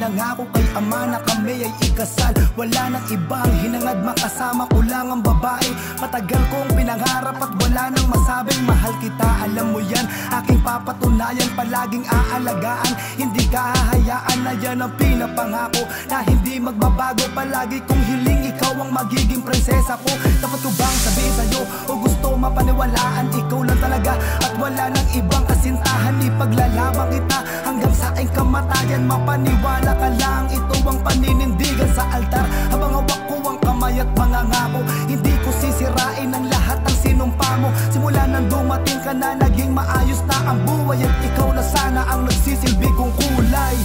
pinangako kay ama na kami ay ikasal. Wala nang ibang hinangad, makasama ko lang ang babae. Matagal kong pinangarap at wala nang masabing mahal kita, alam mo yan. Aking papatunayan, palaging aalagaan. Hindi ka hahayaan na yan ang pinapangako, na hindi magbabago. Palagi kong hiling ikaw ang magiging prinsesa ko. Dapat ko bang sabihin sa'yo o gusto mapaniwalaan? Ikaw lang talaga at wala nang ibang kasintahan. Ipaglalaban kita hanggang sa aking kamatayan. Mapaniwala ka lang, ito ang paninindigan sa altar. Habang hawak ko ang kamay at mangangako, hindi ko sisirain ang lahat ng sinumpa mo. Simula nang dumating ka na, naging maayos na ang buhay. At ikaw na sana ang nagsisilbi kong kulay.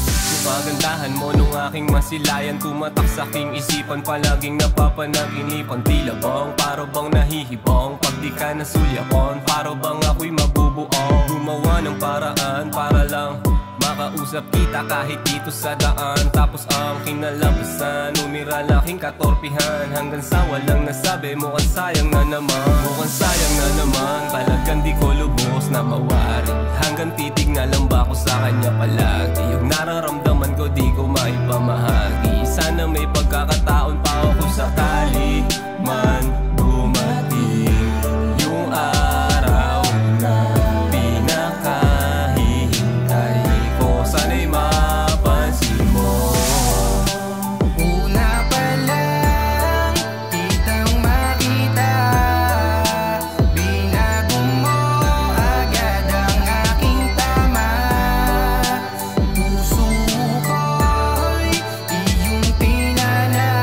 Pagandahan mo nung aking masilayan, tumatak sa aking isipan, palaging napapanaginipan. Tila bang para bang nahihibang pag di ka nasulyapon, para bang ako'y mabubuong. Gumawa ng paraan para lang makausap kita kahit dito sa daan. Tapos ang kinalabasan, umira laking katorpihan, hanggang sa walang nasabi, mukhang sayang na naman. Mukhang sayang na naman, talagang di ko lubos na mawari. Hanggang titig na lang ba ako sa kanya palagi? Yung nararamdaman ko di ko maipamahagi. Sana may pagkakataon pa ako sakali man dumating yung araw na pinakahihintay ko. Sana'y mapansin mo. Una pa lang kitang makita, binago mo agad ang aking tama. Puso ko'y iyong pinana,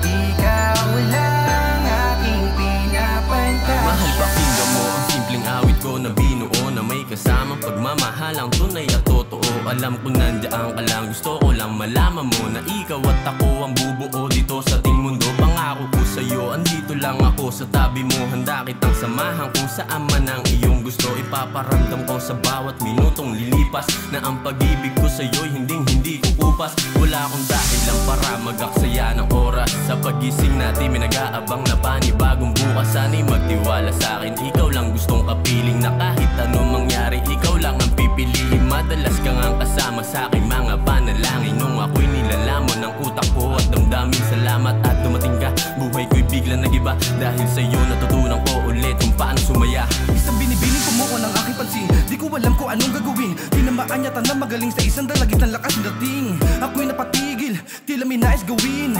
ikaw lang aking pinapanta. Mahal pakinggan mo ang simpleng awit ko na binuo, na may kasamang pagmamahal, ang tunay at totoo. Alam ko nandiyan ka lang, gusto ko lang malaman mo na ikaw at ako ang bubuo dito sa ating mundo. Pangako ko sa'yo, andito lang ako sa tabi mo. Handa kitang samahan kung saan man ang iyong gusto. Ipaparamdam ko sa bawat minutong lilipas na ang pag-ibig ko sa'yo'y hindi kukupas. Wala akong dahilan para mag-aksaya ng oras. Sa pagising natin may nag-aabang na panibagong bukas. Sana'y magtiwala sa'kin, ikaw lang gustong kapiling, na kahit anong mangyari, ikaw lang ang pipiliin. Madalas kang ang kasama sa aking mga panalangin, nung ako'y nilalamon ng utak ko at damdamin. Salamat at dumating ka, buhay ko'y biglang nagiba. Dahil sa'yo natutunan ko ulit kung paano sumaya. Isang binibining kumuha ng aking pansin, di ko alam kung anong gagawin. Tinamaan yata na magaling sa isang dalagit ng lakas dating. Ako'y napatigil, tila may nais gawin.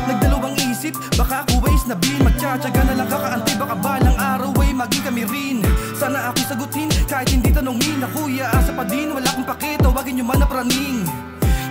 Nagdalawang isip, baka ako ay snabin. Magtsatsaga na lang kakaantay, baka balang araw ay maging kami rin. Sana ako'y sagutin, kahit hindi tanongin. Ako'y aasa pa din, wala akong pake, tawagin nyo man na praning.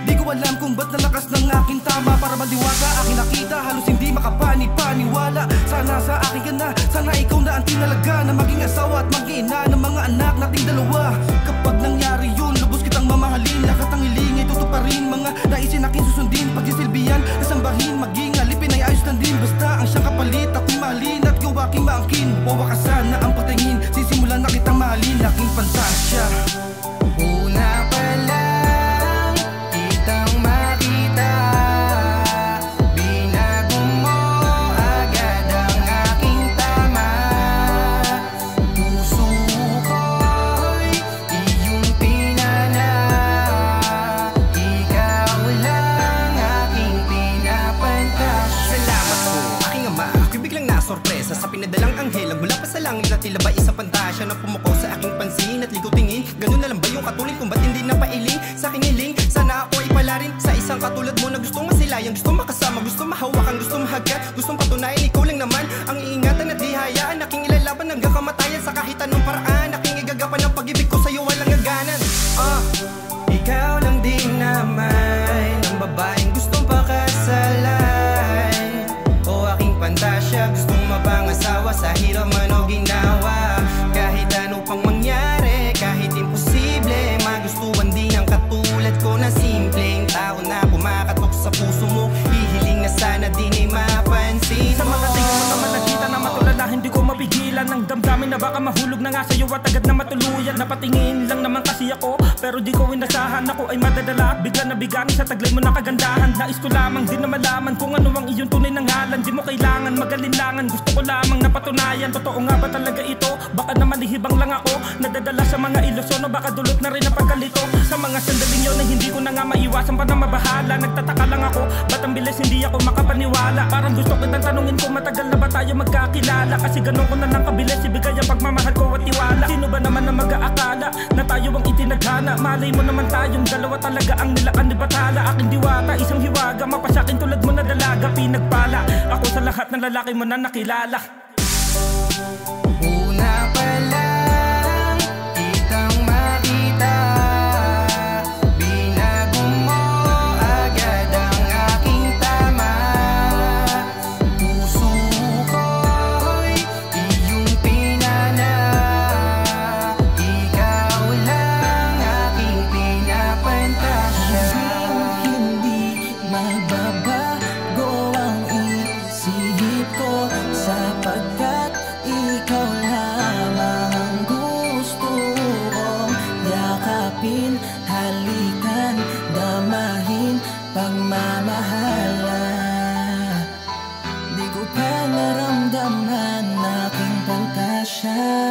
Di ko alam kung ba't nalakas ng aking tama, para mandiwasa aking nakita, halos hindi makapani-paniwala. Sana sa akin ka na, sana ikaw na ang tinalaga, na maging asawa at maging ina ng mga anak nating dalawa. Kapag nangyari yun, lubos kitang mamahalin. Lahat ang hiling ay tutuparin, mga naisin aking susundin. Pagsisilbihan, nasambahin, maging alipin ay ayos lang din. Basta ang siyang kapalit, ako'y mahalin at ikaw aking maangkin. O wakasan na ang patingin, sisimulan na kitang mahalin, aking pantasya. Una pa lang kitang makita, binago mo agad ang aking tama. Puso ko'y iyong pinana, ikaw lang aking pinapantasya. Salamat po aking ama, ako'y biglang nasorpresa sa pinadalang anghel. Ang mula pa sa langit na tila ba isang pantasya, na pumukaw sa aking pansin at ligo tingin. Ganun na lang ba yung katulad kung ba't hindi napailing sa aking hiling? Sana ako ay pala rin sa isang katulad mo, na gustong masilayan, gustong makasama, gustong mahawakan, gustong mahagat, gustong patunayan ikaw lang naman ang iingatan at dihayaan. Aking ilalaban hanggang kamatayan, sa kahit anong paraan. Aking igagapan ang pag-ibig ko sa'yo, walang aganan. Ikaw lang din naman ang babaeng gustong pakasalan. O aking pantasya, gustong mapangasawa sa hirap man o ginawa. Kahit ano pang mangyari, kahit imposible, magustuhan din ang katulad ko na simpleng tao na pumakatok sa puso mo. Hihiling na sana din ay mapansin. Sa mga tingin mo naman nakita na matulala, hindi ko mapigilan ang damdamin na baka mahulog na nga sa'yo at agad na matuluyan. Napatingin lang naman kasi ako, pero di ko inasahan. Ako ay madadala at bigla na bigani sa taglay mo na kagandahan. Nais ko lamang din na malaman kung ano ang iyong tunay na ngalan. Di mo kailangan magalinlangan, gusto ko lamang napatunayan. Totoo nga ba talaga ito? Baka naman lihibang lang ako, nadadala sa mga ilusyon, o baka dulot na rin ang pagkalito. Sa mga sandaling yun na hindi ko na nga maiwan, maiwasan pa na mabahala. Nagtataka lang ako, ba't ang bilis hindi ako makapaniwala? Parang gusto kitang tanungin kung matagal na ba tayo magkakilala. Kasi ganun ko na lang kabilis ibigay ang pagmamahal ko at tiwala. Sino ba naman ang mag-aakala na tayo ang itinadhana? Malay mo naman tayong dalawa talaga ang nilaan ni Bathala. Aking diwata, isang hiwaga, mapasakin tulad mo na dalaga. Pinagpala ako sa lahat ng lalaki mo na nakilala. Una pa lang kitang makita, binago mo agad ang aking tama. Puso ko'y iyong pinana, ikaw lang aking pinapantasya. Hindi magbabago ang isip ko, sapagkat ikaw lamang ang gusto kong yakapin, halikan, damahin, pagmamahala. Di ko pa naramdaman aking pantasya.